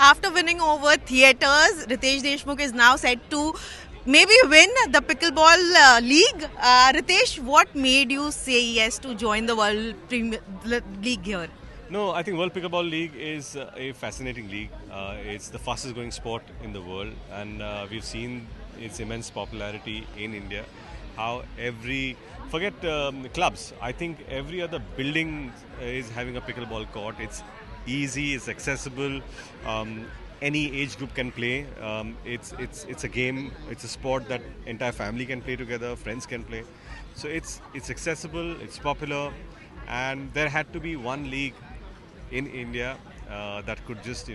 After winning over theatres, Ritesh Deshmukh is now set to maybe win the pickleball league. Ritesh, what made you say yes to join the World Premier League here? No, I think World Pickleball League is a fascinating league. It's the fastest growing sport in the world, and we've seen its immense popularity in India. How forget clubs, I think every other building is having a pickleball court. It's easy, it's accessible. Any age group can play. It's a game. It's a sport that entire family can play together. Friends can play. So it's accessible. It's popular, and there had to be one league in India that could just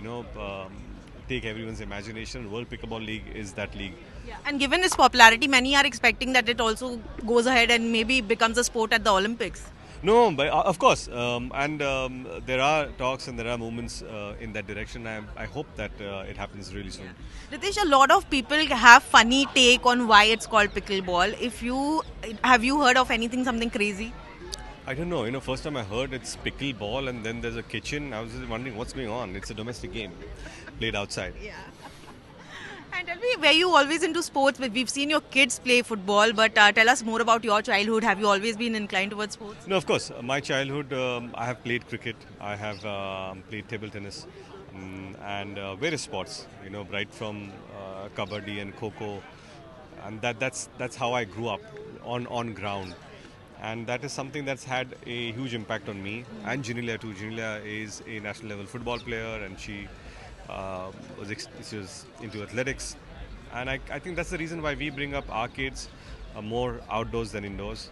take everyone's imagination. World Pickleball League is that league. Yeah. And given its popularity, many are expecting that it also goes ahead and maybe becomes a sport at the Olympics. No, but of course, and there are talks and there are movements in that direction. I hope that it happens really soon. Ritesh, a lot of people have funny take on why it's called pickleball. If you have you heard of anything something crazy? I don't know. First time I heard it's pickleball and then there's a kitchen. I was just wondering what's going on. It's a domestic game played outside. Yeah. And tell me, were you always into sports? We've seen your kids play football, but tell us more about your childhood. Have you always been inclined towards sports? No, of course. My childhood, I have played cricket. I have played table tennis and various sports. Right from kabaddi and kho-kho, and that's how I grew up on ground. And that is something that's had a huge impact on me and Janilia too. Janilia is a national level football player, and she she was into athletics. And I think that's the reason why we bring up our kids more outdoors than indoors,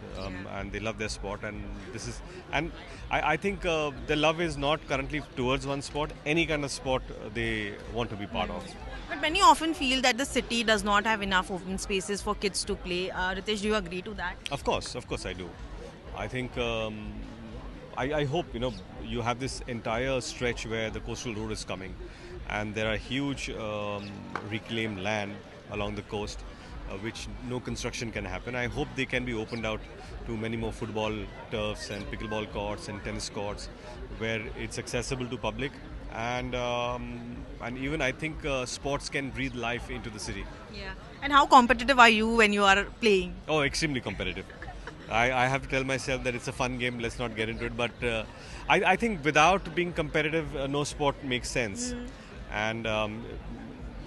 and they love their sport. And I think the love is not currently towards one sport. Any kind of sport they want to be part of. But many often feel that the city does not have enough open spaces for kids to play. Ritesh, do you agree to that? Of course, I do. I think I hope you have this entire stretch where the coastal road is coming, and there are huge reclaimed land along the coast, which no construction can happen. I hope they can be opened out to many more football turfs and pickleball courts and tennis courts, where it's accessible to public, and even I think sports can breathe life into the city. Yeah. And how competitive are you when you are playing? Oh, extremely competitive. I have to tell myself that it's a fun game, let's not get into it. But I think without being competitive, no sport makes sense. And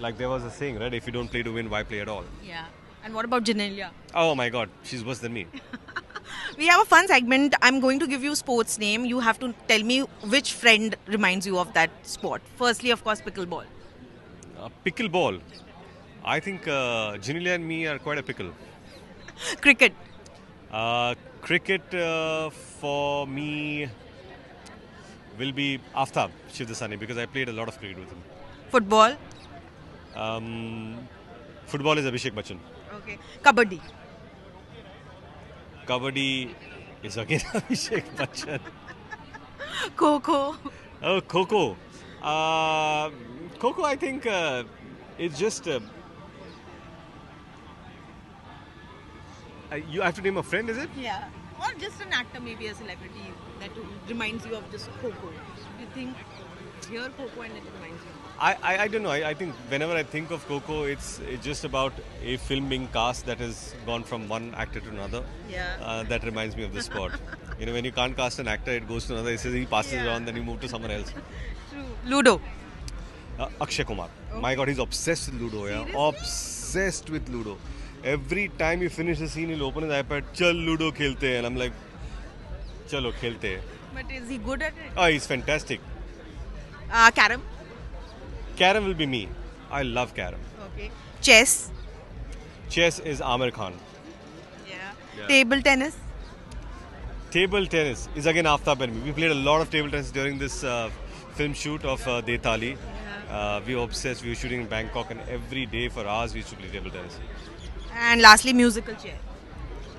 like there was a saying, right? If you don't play to win, why play at all? Yeah. And what about Janelia? Oh my God, she's worse than me. We have a fun segment. I'm going to give you sports name. You have to tell me which friend reminds you of that sport. Firstly, of course, pickleball. Pickleball. I think Janilia and me are quite a pickle. Cricket. Cricket for me will be Aftab Shivdasani, because I played a lot of cricket with him. Football. Football is Abhishek Bachchan. Okay. Kabaddi. Kabaddi is again Abhishek Bachchan. Kho-kho. Oh, Kho-kho. Kho-kho, I think it's just... you have to name a friend, is it? Yeah. Or just an actor, maybe a celebrity that reminds you of just Kho-kho. You think, hear Kho-kho and it reminds you. I don't know. I think whenever I think of Kho-kho, it's just about a film being cast that has gone from one actor to another. Yeah. That reminds me of the sport. When you can't cast an actor, it goes to another. It says he passes it on, then you move to someone else. True. Ludo. Akshay Kumar. Okay. My God, he's obsessed with Ludo. Yeah, Seriously? obsessed with Ludo. Every time you finish the scene, he'll open his iPad. Chal Ludo khelte hain. And I'm like, chalo khelte hain. But is he good at it? Oh, he's fantastic. Carom. Carom will be me. I love carom. Okay. Chess. Chess is Amir Khan. Yeah. Table tennis. Table tennis is again Aftab and me. We played a lot of table tennis during this film shoot of Detali. We were obsessed. We were shooting in Bangkok, and every day for hours we used to play table tennis. And lastly, musical chair.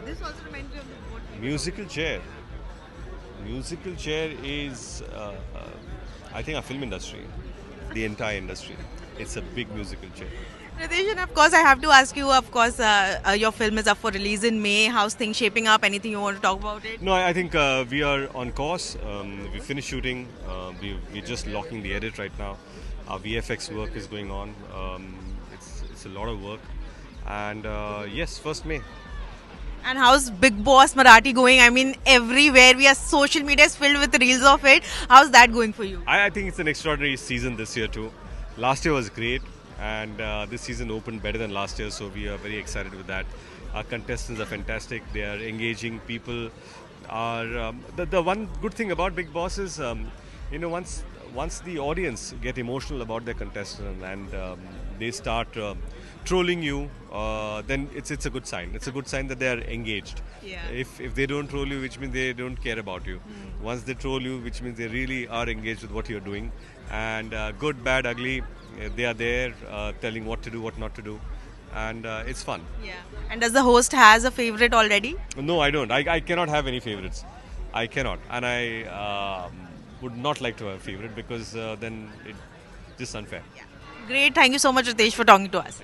This also reminds me of the boat. Musical chair. Musical chair is, I think, a film industry. The entire industry. It's a big musical chair. Ritesh, and of course, I have to ask you, of course, your film is up for release in May. How's things shaping up? Anything you want to talk about it? No, I think we are on course. We finished shooting. We're just locking the edit right now. Our VFX work is going on. It's a lot of work, and yes, first May. And how's Big Boss Marathi going? I mean, everywhere we are, social media is filled with reels of it. How's that going for you? I think it's an extraordinary season this year too. Last year was great, and this season opened better than last year, so we are very excited with that. Our contestants are fantastic. They are engaging. People are the one good thing about Big Boss is once the audience get emotional about their contestant and they start trolling you, then it's a good sign. It's a good sign that they are engaged. Yeah. If they don't troll you, which means they don't care about you. Once they troll you, which means they really are engaged with what you're doing. And good, bad, ugly, they are there telling what to do, what not to do, and it's fun. Yeah. And does the host has a favorite already? No, I don't. I cannot have any favorites. I cannot, and I would not like to have a favorite because then it's just unfair. Great. Thank you so much, Ritesh, for talking to us.